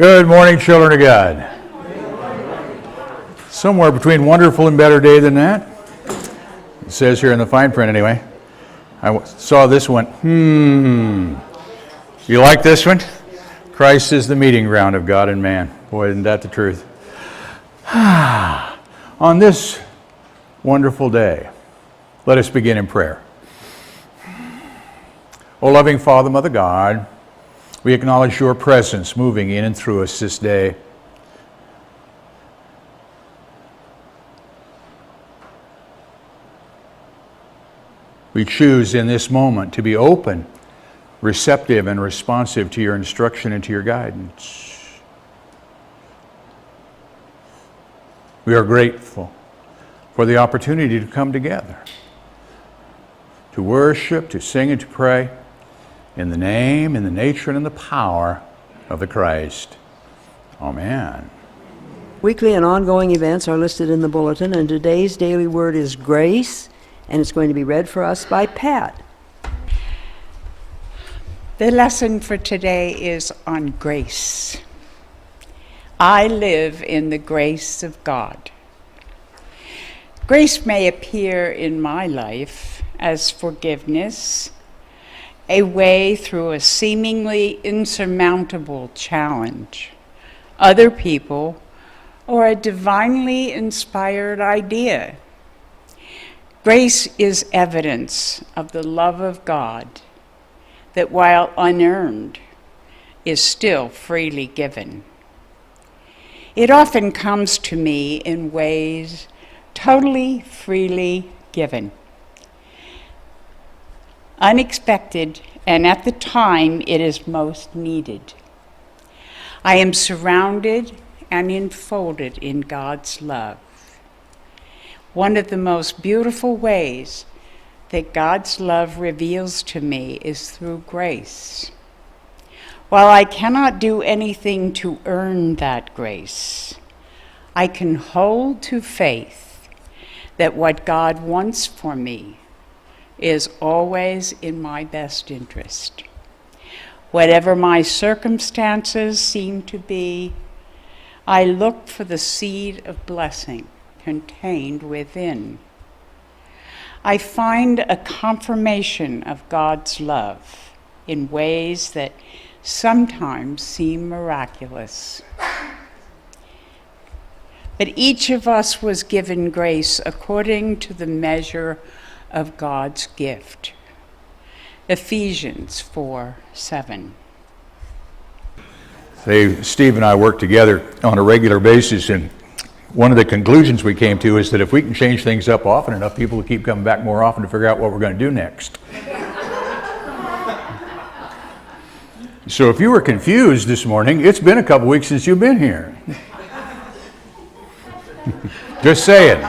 Good morning, children of God. Somewhere between wonderful and better day than that. It says here in the fine print anyway. I saw this one. You like this one? Christ is the meeting ground of God and man. Boy, isn't that the truth? On this wonderful day, let us begin in prayer. O loving Father, Mother God, we acknowledge your presence moving in and through us this day. We choose in this moment to be open, receptive, and responsive to your instruction and to your guidance. We are grateful for the opportunity to come together, to worship, to sing, and to pray in the name, in the nature, and in the power of the Christ. Amen. Weekly and ongoing events are listed in the bulletin, and today's daily word is grace, and it's going to be read for us by Pat. The lesson for today is on grace. I live in the grace of God. Grace may appear in my life as forgiveness, a way through a seemingly insurmountable challenge, other people, or a divinely inspired idea. Grace is evidence of the love of God that, while unearned, is still freely given. It often comes to me in ways totally freely given, unexpected, and at the time it is most needed. I am surrounded and enfolded in God's love. One of the most beautiful ways that God's love reveals to me is through grace. While I cannot do anything to earn that grace, I can hold to faith that what God wants for me is always in my best interest. Whatever my circumstances seem to be, I look for the seed of blessing contained within. I find a confirmation of God's love in ways that sometimes seem miraculous. But each of us was given grace according to the measure of God's gift. Ephesians 4:7. Steve and I work together on a regular basis, and one of the conclusions we came to is that if we can change things up often enough, people will keep coming back more often to figure out what we're going to do next. So if you were confused this morning, it's been a couple weeks since you've been here. Just saying.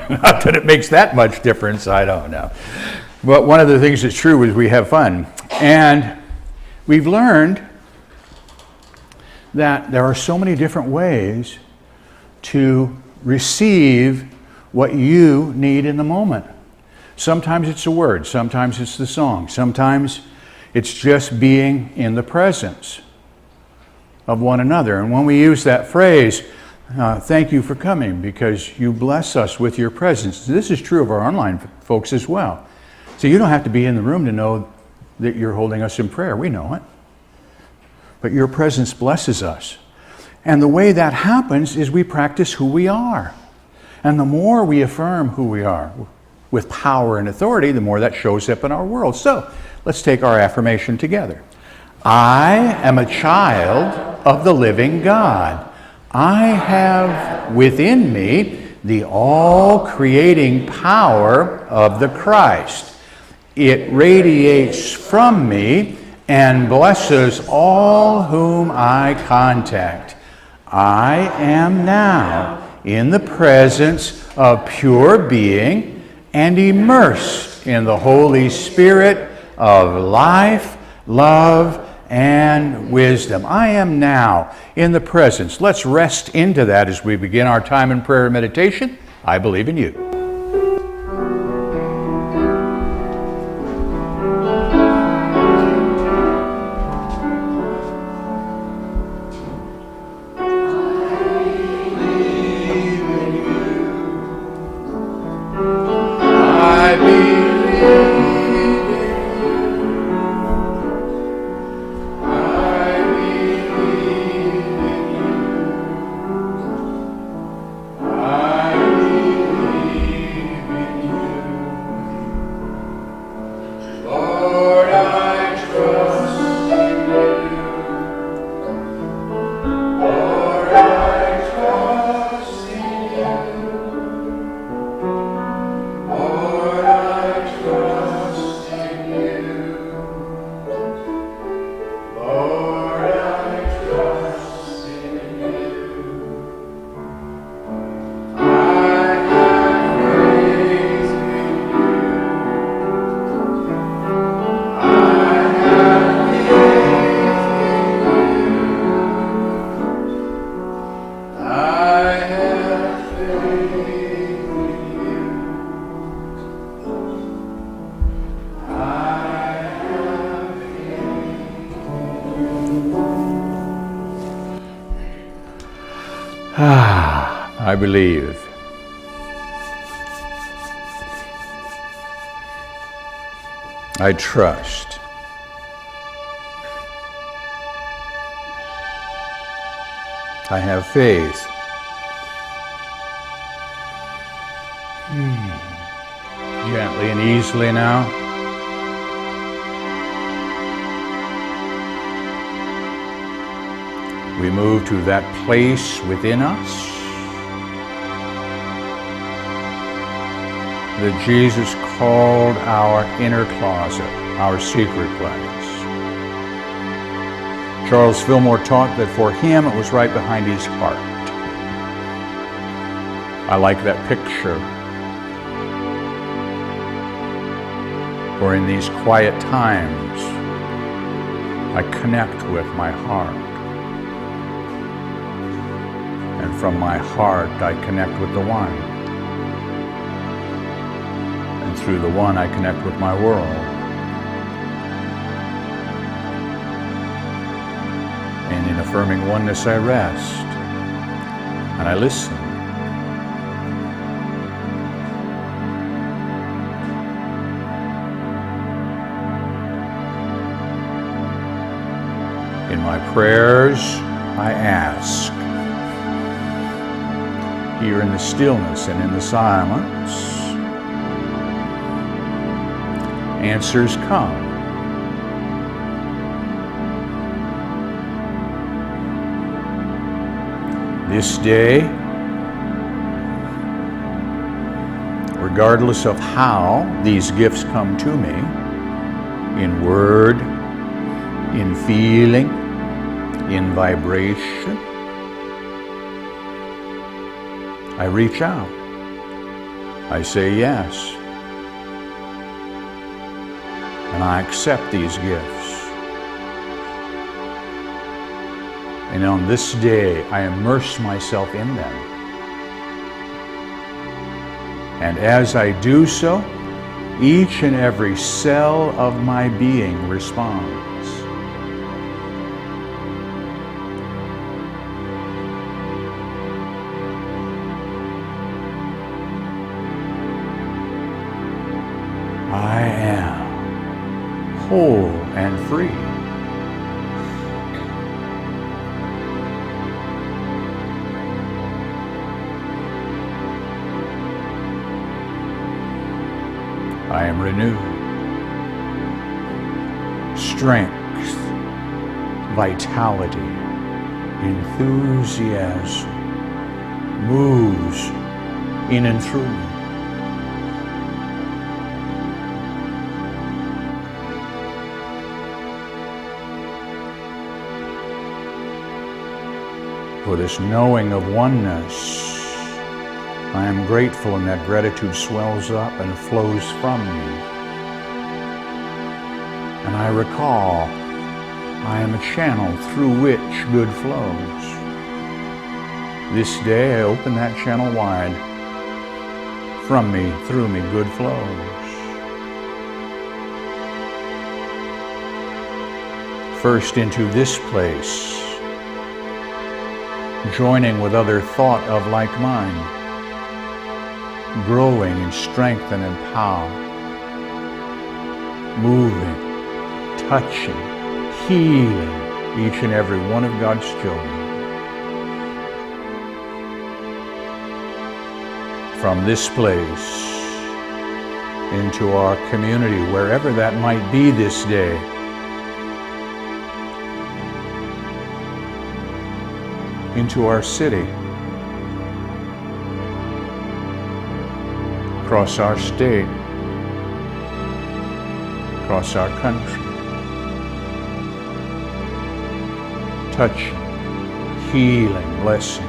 Not that it makes that much difference, I don't know. But one of the things that's true is we have fun. And we've learned that there are so many different ways to receive what you need in the moment. Sometimes it's a word, sometimes it's the song, sometimes it's just being in the presence of one another. And when we use that phrase, thank you for coming because you bless us with your presence. This is true of our online folks as well. So you don't have to be in the room to know that you're holding us in prayer. We know it. But your presence blesses us. And the way that happens is we practice who we are. And the more we affirm who we are with power and authority, the more that shows up in our world. So let's take our affirmation together. I am a child of the living God. I have within me the all-creating power of the Christ. It radiates from me and blesses all whom I contact. I am now in the presence of pure being and immersed in the Holy Spirit of life, love, and wisdom. I am now in the presence. Let's rest into that as we begin our time in prayer and meditation. I believe in you. I believe in you. I believe in you. I believe in you. Lord, I trust in you. Lord, I trust in you. Lord, I trust in you. Lord, I trust in you. I have faith in you. I have faith in you. I have faith in you. I believe. I trust. I have faith. Gently and easily now. We move to that place within us that Jesus called our inner closet, our secret place. Charles Fillmore taught that for him it was right behind his heart. I like that picture. For in these quiet times, I connect with my heart. And from my heart, I connect with the One. And through the One, I connect with my world. And in affirming oneness, I rest. And I listen. In my prayers, I ask. Here in the stillness and in the silence, answers come. This day, regardless of how these gifts come to me, in word, in feeling, in vibration, I reach out. I say yes. And I accept these gifts. And on this day, I immerse myself in them. And as I do so, each and every cell of my being responds. I am whole and free. I am renewed. Strength, vitality, enthusiasm moves in and through me. For this knowing of oneness, I am grateful, and that gratitude swells up and flows from me. And I recall I am a channel through which good flows. This day I open that channel wide. From me, through me, good flows. First into this place, joining with other thought of like mind. growing in strength and in power, moving, touching, healing each and every one of God's children. From this place into our community, wherever that might be this day, into our city, across our state, across our country, touching, healing, blessing.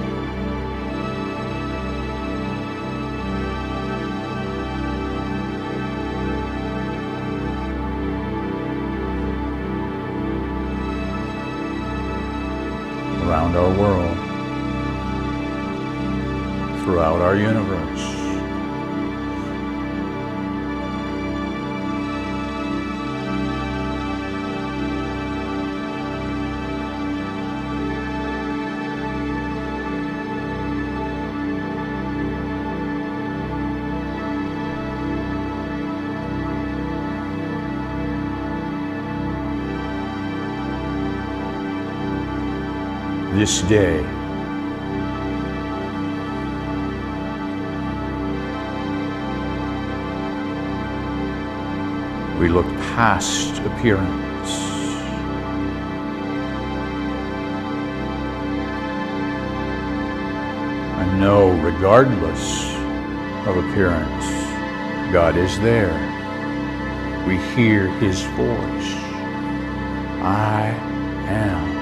Around our world, throughout our universe. This day, we look past appearance and know, regardless of appearance, God is there. We hear His voice. I am.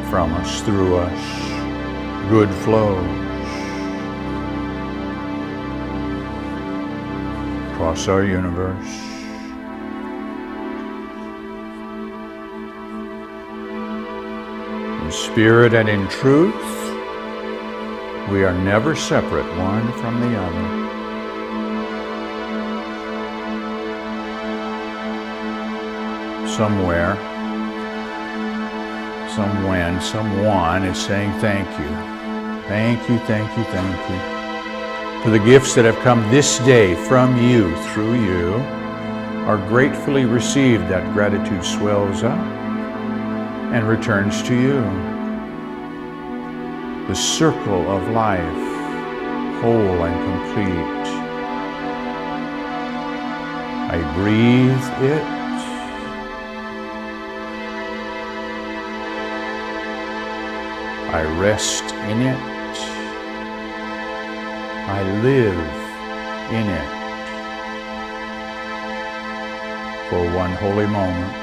From us, through us, good flows across our universe. In spirit and in truth, we are never separate one from the other. Somewhere, somewhen, someone is saying thank you. Thank you, thank you, thank you. For the gifts that have come this day from you, through you, are gratefully received. That gratitude swells up and returns to you. The circle of life, whole and complete. I breathe it. I rest in it. I live in it for one holy moment.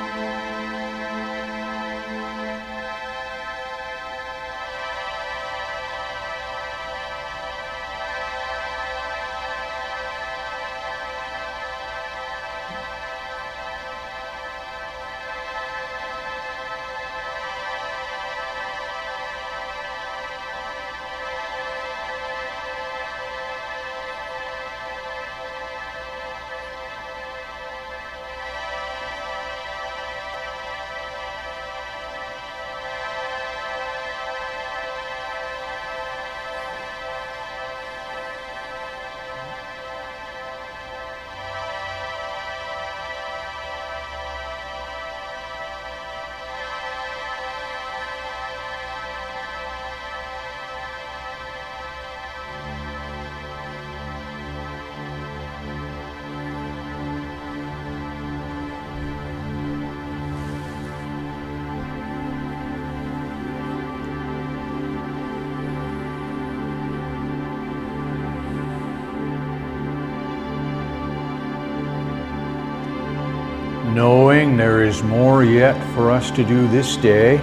Knowing there is more yet for us to do this day,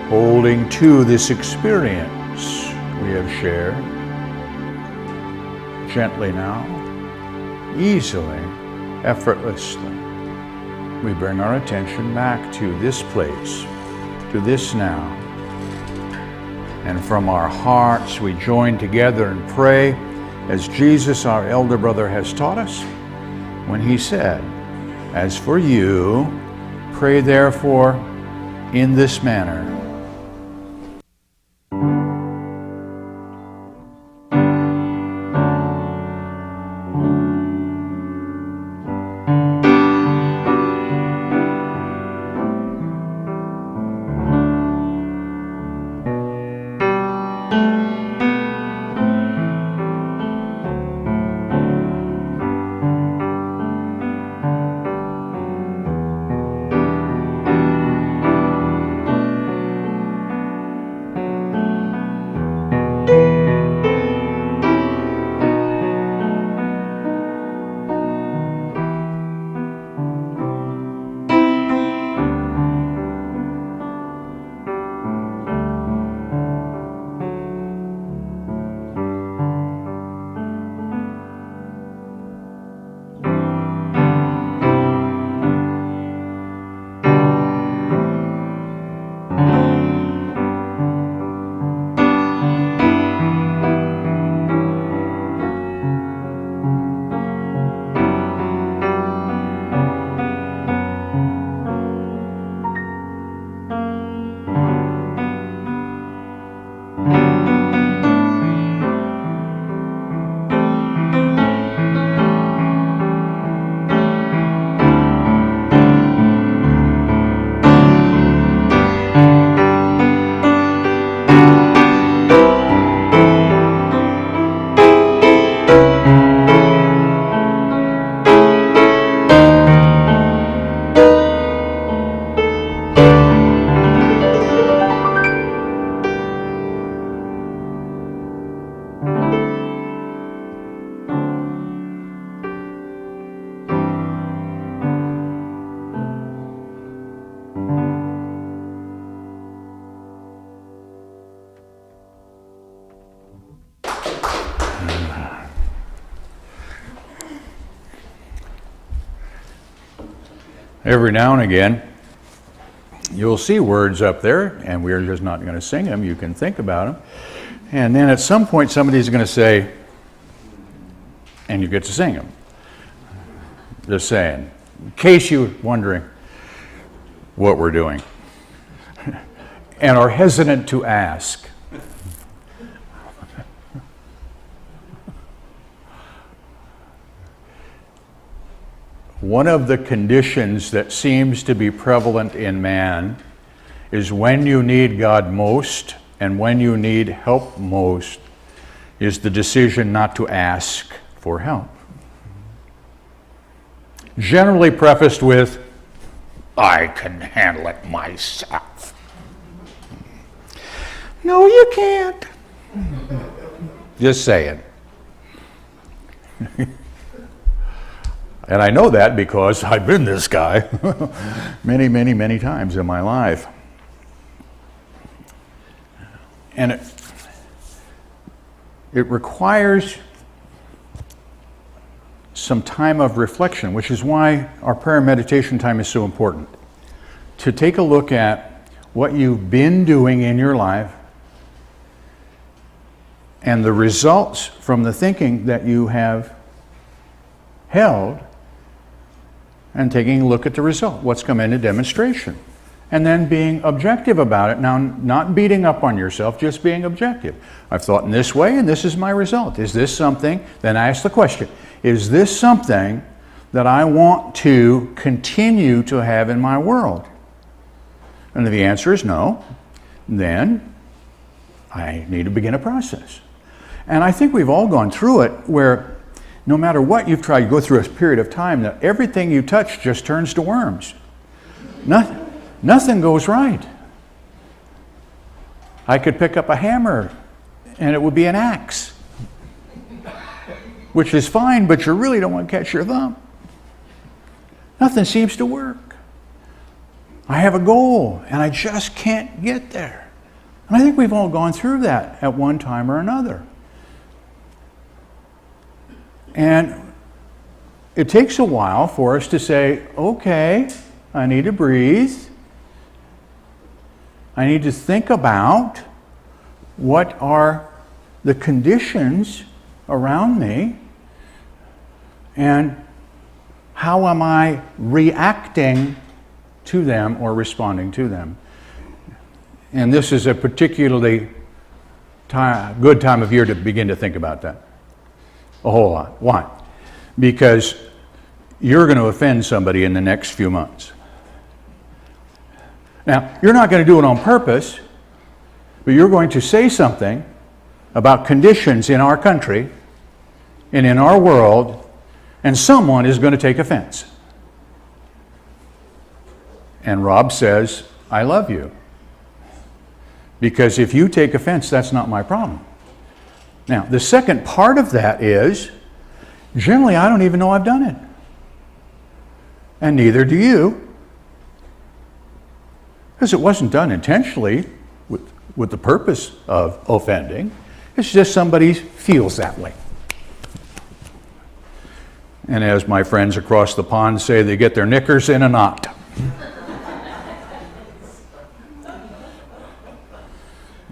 holding to this experience we have shared, gently now, easily, effortlessly, we bring our attention back to this place to this now. And from our hearts we join together and pray as Jesus, our elder brother, has taught us when he said, "As for you, pray therefore in this manner." Every now and again, you'll see words up there, and we're just not going to sing them. You can think about them. And then at some point, somebody's going to say, and you get to sing them. Just saying. In case you're wondering what we're doing and are hesitant to ask. One of the conditions that seems to be prevalent in man is when you need God most and when you need help most is the decision not to ask for help. Generally prefaced with, "I can handle it myself." No, you can't. Just saying. And I know that because I've been this guy many, many, many times in my life. And it requires some time of reflection, which is why our prayer and meditation time is so important. To take a look at what you've been doing in your life and the results from the thinking that you have held, and taking a look at the result, what's come into demonstration. And then being objective about it. Now, not beating up on yourself, just being objective. I've thought in this way, and this is my result. Is this something? Then I ask the question, is this something that I want to continue to have in my world? And if the answer is no, then I need to begin a process. And I think we've all gone through it where no matter what you've tried, you go through a period of time that everything you touch just turns to worms. Nothing goes right. I could pick up a hammer and it would be an axe, which is fine, but you really don't want to catch your thumb. Nothing seems to work. I have a goal and I just can't get there. And I think we've all gone through that at one time or another. And it takes a while for us to say, okay, I need to breathe. I need to think about what are the conditions around me and how am I reacting to them or responding to them. And this is a particularly good time of year to begin to think about that. A whole lot. Why? Because you're going to offend somebody in the next few months. Now, you're not going to do it on purpose, but you're going to say something about conditions in our country and in our world, and someone is going to take offense. And Rob says, I love you. Because if you take offense, that's not my problem. Now, the second part of that is, generally, I don't even know I've done it. And neither do you. Because it wasn't done intentionally with the purpose of offending. It's just somebody feels that way. And as my friends across the pond say, they get their knickers in a knot.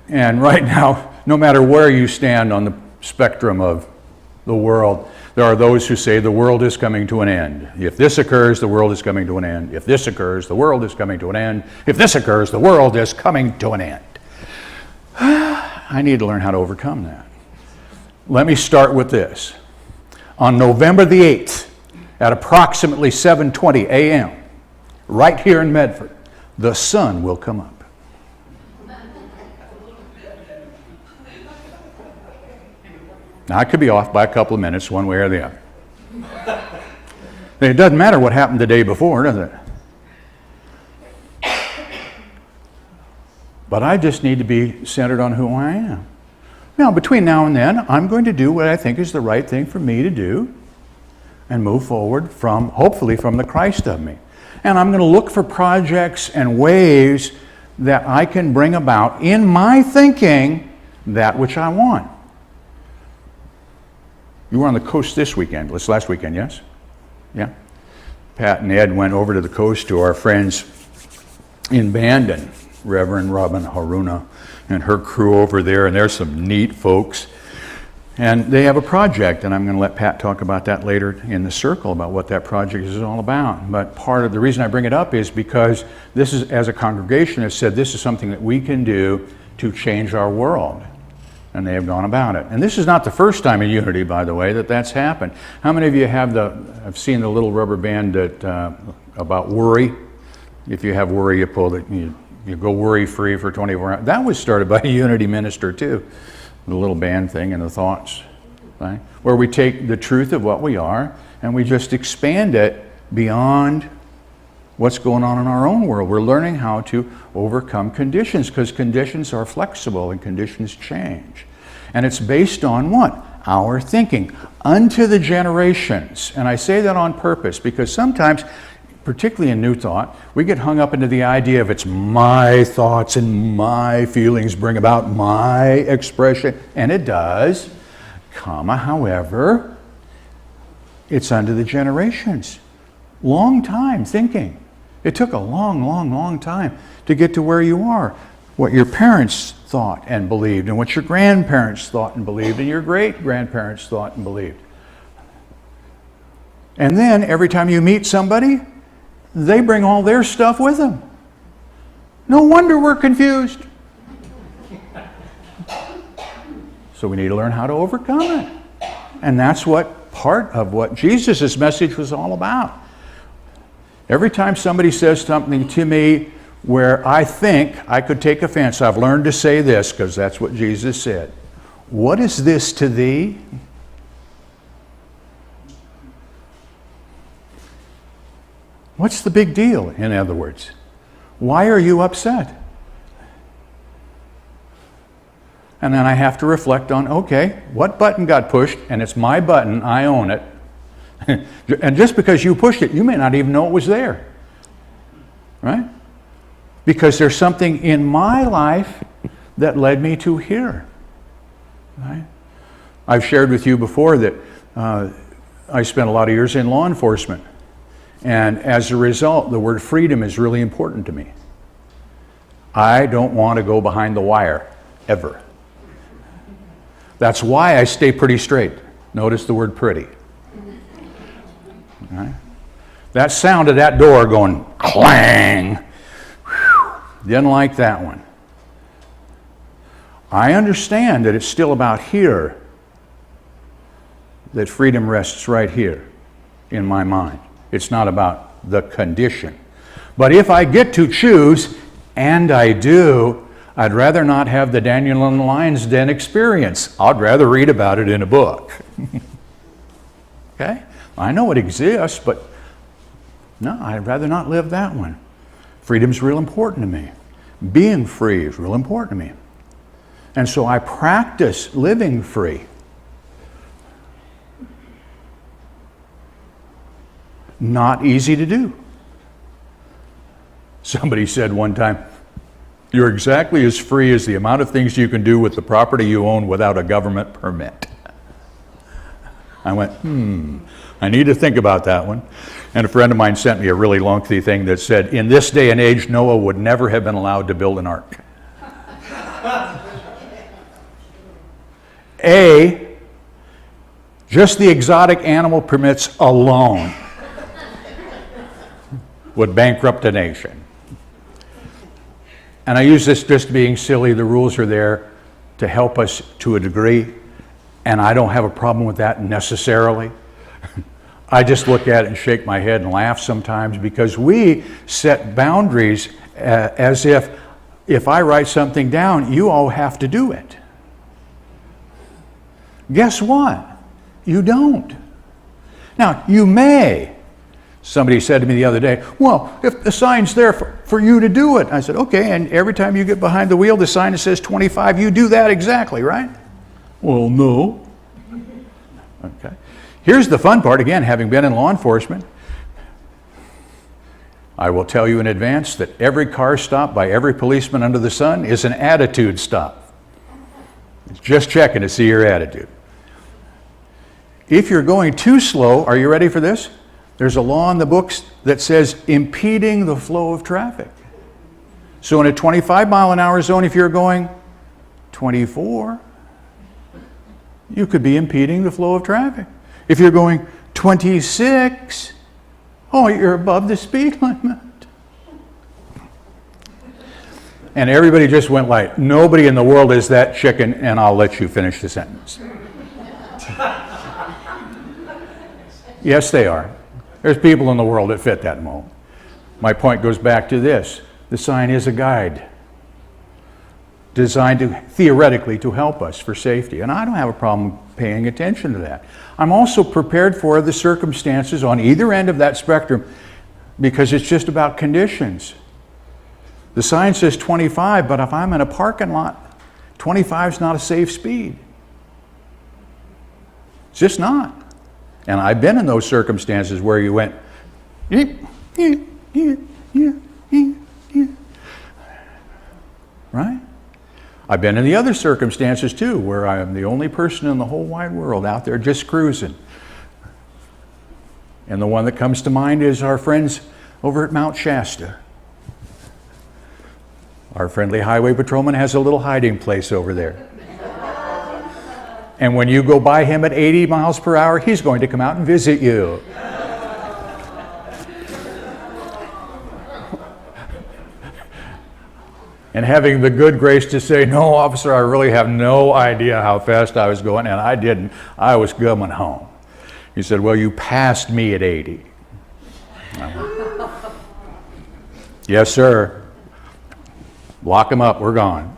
And right now, no matter where you stand on the spectrum of the world, there are those who say the world is coming to an end. If this occurs, the world is coming to an end. If this occurs, the world is coming to an end. If this occurs, the world is coming to an end. I need to learn how to overcome that. Let me start with this. On November the 8th, at approximately 7:20 a.m., right here in Medford, the sun will come up. Now, I could be off by a couple of minutes, one way or the other. It doesn't matter what happened the day before, does it? But I just need to be centered on who I am. Now, between now and then, I'm going to do what I think is the right thing for me to do and move forward from, hopefully, from the Christ of me. And I'm going to look for projects and ways that I can bring about in my thinking that which I want. You were on the coast this weekend, last weekend, yes? Yeah? Pat and Ed went over to the coast to our friends in Bandon, Reverend Robin Haruna and her crew over there, and there's some neat folks. And they have a project, and I'm going to let Pat talk about that later in the circle, about what that project is all about. But part of the reason I bring it up is because this is, as a congregation, has said this is something that we can do to change our world. And they have gone about it. And this is not the first time in Unity, by the way, that that's happened. How many of you have seen the little rubber band that, about worry? If you have worry, you pull it, you go worry-free for 24 hours. That was started by a Unity minister, too. The little band thing and the thoughts, right? Where we take the truth of what we are and we just expand it beyond what's going on in our own world. We're learning how to overcome conditions, because conditions are flexible and conditions change. And it's based on what? Our thinking. Unto the generations. And I say that on purpose because sometimes, particularly in New Thought, we get hung up into the idea of it's my thoughts and my feelings bring about my expression. And it does, however, it's unto the generations. Long time thinking. It took a long time to get to where you are. What your parents thought and believed, and what your grandparents thought and believed, and your great-grandparents thought and believed. And then every time you meet somebody, they bring all their stuff with them. No wonder we're confused. So we need to learn how to overcome it. And that's what part of what Jesus' message was all about. Every time somebody says something to me where I think I could take offense, I've learned to say this because that's what Jesus said. What is this to thee? What's the big deal, in other words? Why are you upset? And then I have to reflect on, okay, what button got pushed? And it's my button, I own it. And just because you pushed it, you may not even know it was there. Right? Because there's something in my life that led me to here. Right? I've shared with you before that I spent a lot of years in law enforcement. And as a result, the word freedom is really important to me. I don't want to go behind the wire, ever. That's why I stay pretty straight. Notice the word pretty. All right? That sound of that door going clang, whew, didn't like that one. I understand that it's still about here, that freedom rests right here in my mind. It's not about the condition. But if I get to choose, and I do, I'd rather not have the Daniel in the Lion's Den experience. I'd rather read about it in a book. Okay? I know it exists, but no, I'd rather not live that one. Freedom's real important to me. Being free is real important to me. And so I practice living free. Not easy to do. Somebody said one time, you're exactly as free as the amount of things you can do with the property you own without a government permit. I went, I need to think about that one. And a friend of mine sent me a really lengthy thing that said, in this day and age, Noah would never have been allowed to build an ark. Just the exotic animal permits alone would bankrupt a nation. And I use this just being silly. The rules are there to help us to a degree, and I don't have a problem with that necessarily. I just look at it and shake my head and laugh sometimes, because we set boundaries as if I write something down, you all have to do it. Guess what? You don't. Now, you may. Somebody said to me the other day, well, if the sign's there for you to do it. I said, okay, and every time you get behind the wheel, the sign that says 25, you do that exactly, right? Well, no. Okay. Here's the fun part, again, having been in law enforcement. I will tell you in advance that every car stop by every policeman under the sun is an attitude stop. It's just checking to see your attitude. If you're going too slow, are you ready for this? There's a law in the books that says impeding the flow of traffic. So in a 25 mile an hour zone, if you're going 24, you could be impeding the flow of traffic. If you're going 26, oh, you're above the speed limit. And everybody just went like, nobody in the world is that chicken, and I'll let you finish the sentence. Yes, they are. There's people in the world that fit that mold. My point goes back to this. The sign is a guide designed to, theoretically, to help us for safety. And I don't have a problem paying attention to that. I'm also prepared for the circumstances on either end of that spectrum, because it's just about conditions. The sign says 25, but if I'm in a parking lot, 25 is not a safe speed. It's just not. And I've been in those circumstances where you went, right? I've been in the other circumstances too, where I am the only person in the whole wide world out there just cruising. And the one that comes to mind is our friends over at Mount Shasta. Our friendly highway patrolman has a little hiding place over there. And when you go by him at 80 miles per hour, he's going to come out and visit you. And having the good grace to say, no, officer, I really have no idea how fast I was going, and I didn't. I was coming home. He said, well, you passed me at 80. Yes, sir. Lock him up, we're gone.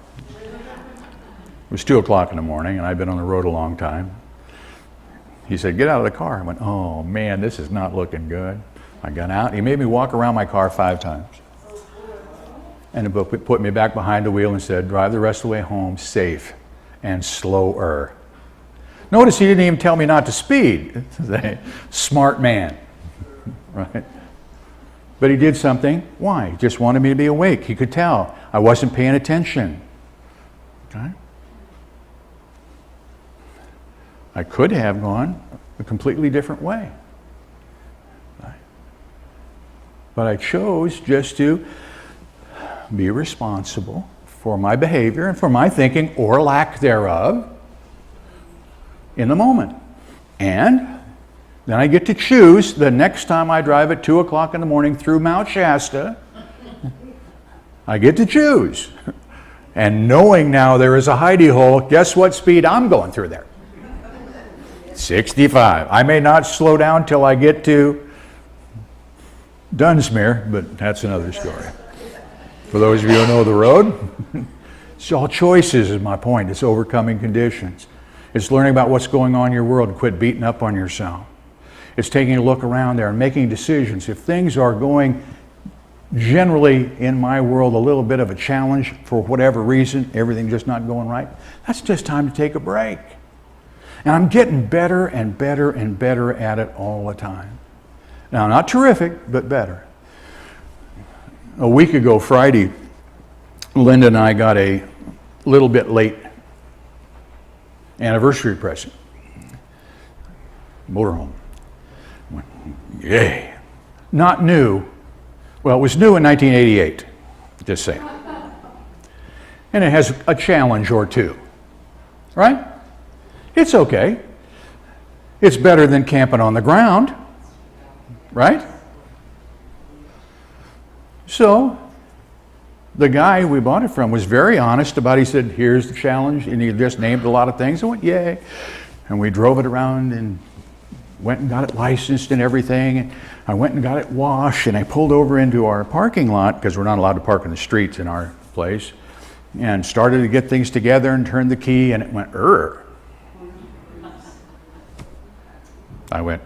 It was 2 o'clock in the morning, and I'd been on the road a long time. He said, get out of the car. I went, oh man, this is not looking good. I got out. He made me walk around my car 5 times. And he put me back behind the wheel and said, drive the rest of the way home safe and slower. Notice he didn't even tell me not to speed. Smart man, right? But he did something. Why? He just wanted me to be awake. He could tell I wasn't paying attention. Okay? I could have gone a completely different way. But I chose just to be responsible for my behavior and for my thinking or lack thereof in the moment. And then I get to choose the next time I drive at 2 o'clock in the morning through Mount Shasta. I get to choose. And knowing now there is a hidey hole, guess what speed I'm going through there? 65. I may not slow down till I get to Dunsmuir, but that's another story. For those of you who know the road, it's all choices is my point. It's overcoming conditions. It's learning about what's going on in your world and quit beating up on yourself. It's taking a look around there and making decisions. If things are going generally in my world a little bit of a challenge for whatever reason, everything just not going right, that's just time to take a break. And I'm getting better and better and better at it all the time. Now, not terrific, but better. A week ago, Friday, Linda and I got a little bit late anniversary present. Motorhome. Went, yay. Not new. Well, it was new in 1988, just saying. And it has a challenge or two, right? It's okay. It's better than camping on the ground, right? So, the guy we bought it from was very honest about it. He said, here's the challenge, and he just named a lot of things. I went, yay. And we drove it around and went and got it licensed and everything. And I went and got it washed, and I pulled over into our parking lot, because we're not allowed to park in the streets in our place, and started to get things together and turned the key, and it went, I went,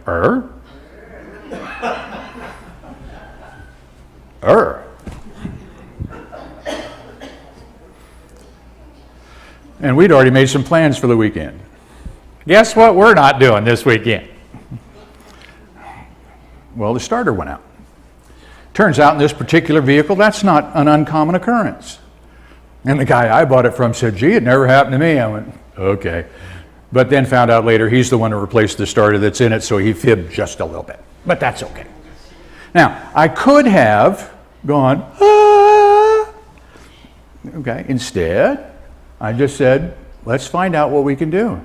And we'd already made some plans for the weekend. Guess what we're not doing this weekend? Well, the starter went out. Turns out in this particular vehicle, that's not an uncommon occurrence. And the guy I bought it from said, gee, it never happened to me. I went, okay. But then found out later he's the one who replaced the starter that's in it, so he fibbed just a little bit. But that's okay. Now, I could have gone, okay, instead, I just said, let's find out what we can do.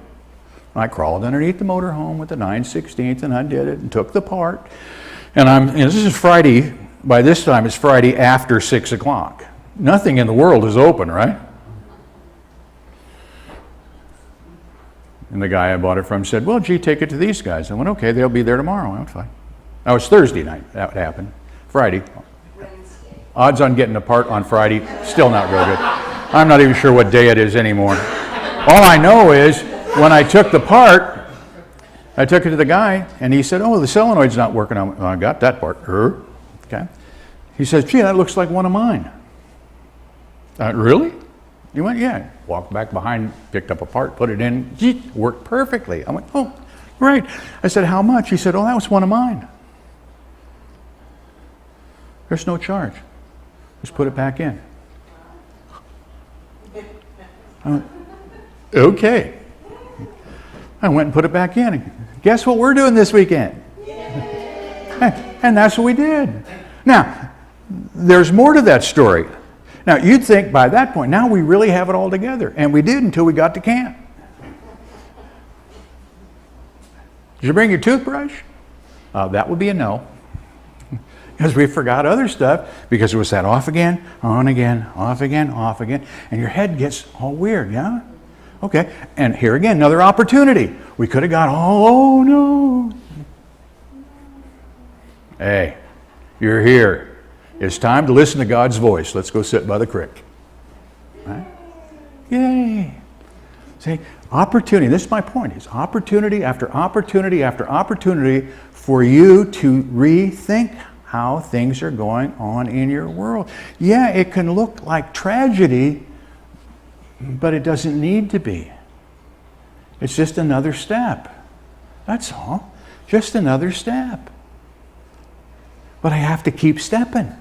I crawled underneath the motorhome with the 9/16 and undid it and took the part. And this is Friday, by this time it's Friday after 6 o'clock. Nothing in the world is open, right? And the guy I bought it from said, well, gee, take it to these guys. I went, okay, they'll be there tomorrow. I went, fine. That was Thursday night that would happen. Friday. Odds on getting a part on Friday, still not real good. I'm not even sure what day it is anymore. All I know is when I took the part, I took it to the guy, and he said, oh, the solenoid's not working. I got that part. Okay. He says, gee, that looks like one of mine. Really? He went, yeah. Walked back behind, picked up a part, put it in. Gee, worked perfectly. I went, oh, great. I said, how much? He said, oh, that was one of mine. There's no charge. Just put it back in. I went, okay. I went and put it back in. Guess what we're doing this weekend? And that's what we did. Now, there's more to that story. Now, you'd think by that point, now we really have it all together. And we did until we got to camp. Did you bring your toothbrush? That would be a no. Because we forgot other stuff, because it was that off again, on again, off again, off again. And your head gets all weird, yeah? Okay, and here again, another opportunity. We could have got, oh no. Hey, you're here. It's time to listen to God's voice. Let's go sit by the creek. Right? Yay. See, opportunity, this is my point, is opportunity after opportunity after opportunity for you to rethink how things are going on in your world. Yeah, it can look like tragedy, but it doesn't need to be. It's just another step. That's all. Just another step. But I have to keep stepping.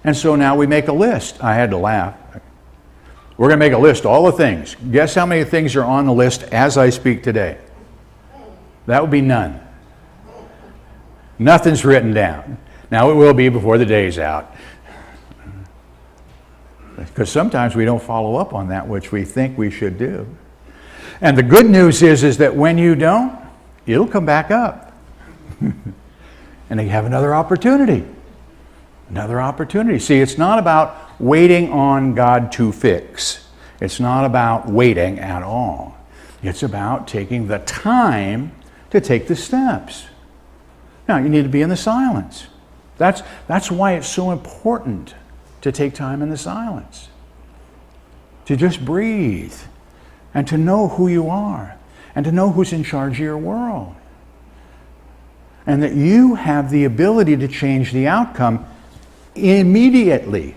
And so now we make a list. I had to laugh. We're going to make a list, all the things. Guess how many things are on the list as I speak today? That would be none. Nothing's written down. Now it will be before the day's out. Because sometimes we don't follow up on that which we think we should do. And the good news is that when you don't, it'll come back up. And you have another opportunity. Another opportunity. See, it's not about waiting on God to fix. It's not about waiting at all. It's about taking the time to take the steps. Now, you need to be in the silence. That's why it's so important to take time in the silence. To just breathe and to know who you are and to know who's in charge of your world. And that you have the ability to change the outcome immediately.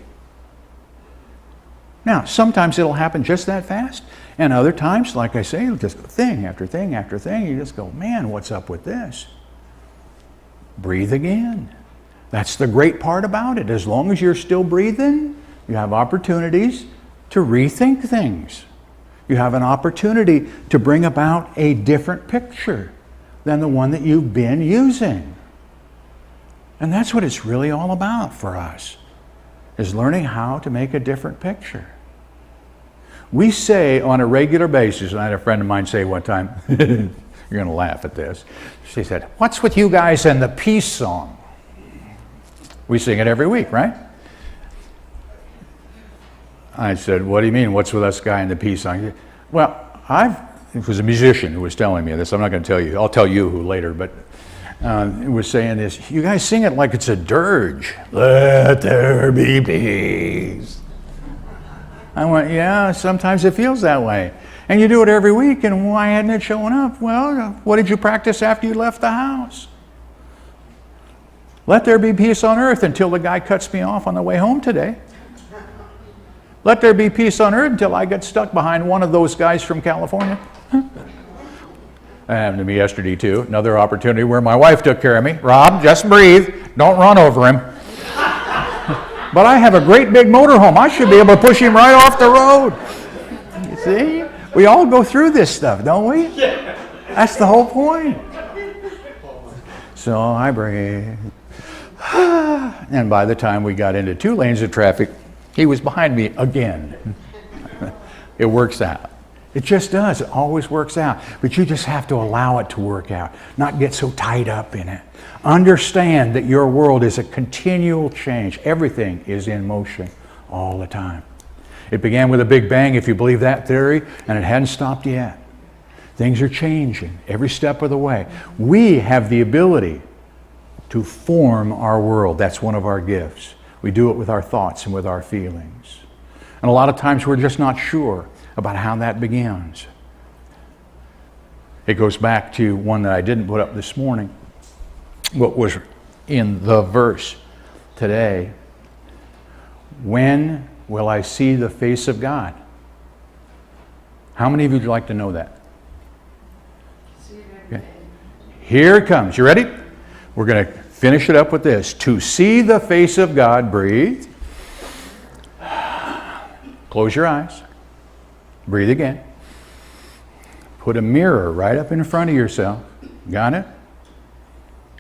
Now, sometimes it'll happen just that fast, and other times, like I say, it'll just go thing after thing after thing. You just go, man, what's up with this? Breathe again. That's the great part about it. As long as you're still breathing, you have opportunities to rethink things. You have an opportunity to bring about a different picture than the one that you've been using. And that's what it's really all about for us, is learning how to make a different picture. We say on a regular basis, and I had a friend of mine say one time, you're going to laugh at this. She said, "What's with you guys and the peace song?" We sing it every week, right? I said, "What do you mean, what's with us guy and the peace song?" Well, it was a musician who was telling me this. I'm not going to tell you. I'll tell you who later, but it was saying this. You guys sing it like it's a dirge. Let there be peace. I went, yeah, sometimes it feels that way. And you do it every week, and why hadn't it shown up? Well, what did you practice after you left the house? Let there be peace on earth until the guy cuts me off on the way home today. Let there be peace on earth until I get stuck behind one of those guys from California. That happened to me yesterday too. Another opportunity where my wife took care of me. Rob, just breathe. Don't run over him. But I have a great big motorhome. I should be able to push him right off the road. You see? We all go through this stuff, don't we? That's the whole point. So I breathe. And by the time we got into 2 lanes of traffic, he was behind me again. It works out. It just does. It always works out. But you just have to allow it to work out, not get so tied up in it. Understand that your world is a continual change. Everything is in motion all the time. It began with a big bang, if you believe that theory, and it hadn't stopped yet. Things are changing every step of the way. We have the ability to form our world. That's one of our gifts. We do it with our thoughts and with our feelings. And a lot of times we're just not sure about how that begins. It goes back to one that I didn't put up this morning, what was in the verse today. When will I see the face of God? How many of you would like to know that? Okay. Here it comes. You ready? We're going to finish it up with this. To see the face of God, breathe. Close your eyes. Breathe again. Put a mirror right up in front of yourself. Got it?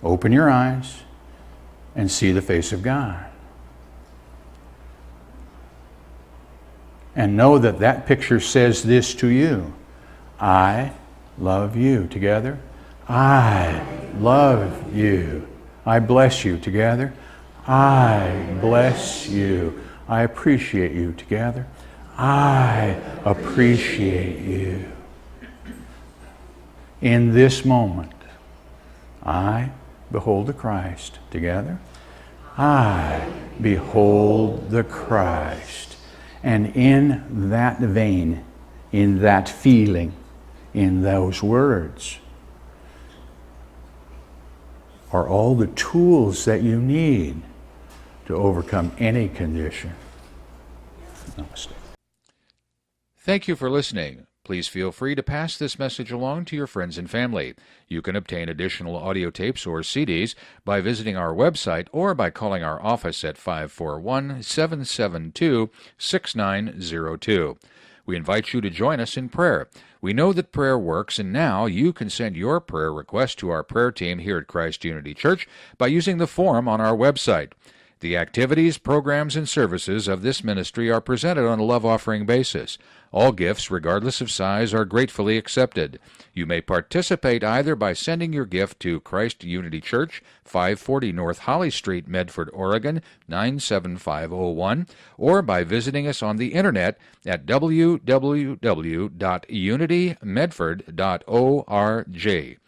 Open your eyes and see the face of God. And know that that picture says this to you. I love you. Together. I love you. I bless you. Together. I bless you. I appreciate you. Together. I appreciate you. In this moment, I behold the Christ. Together. I behold the Christ. And in that vein, in that feeling, in those words, are all the tools that you need to overcome any condition. Namaste. Thank you for listening. Please feel free to pass this message along to your friends and family. You can obtain additional audio tapes or CDs by visiting our website or by calling our office at 541-772-6902. We invite you to join us in prayer. We know that prayer works, and now you can send your prayer request to our prayer team here at Christ Unity Church by using the form on our website. The activities, programs, and services of this ministry are presented on a love offering basis. All gifts, regardless of size, are gratefully accepted. You may participate either by sending your gift to Christ Unity Church, 540 North Holly Street, Medford, Oregon, 97501, or by visiting us on the internet at www.unitymedford.org.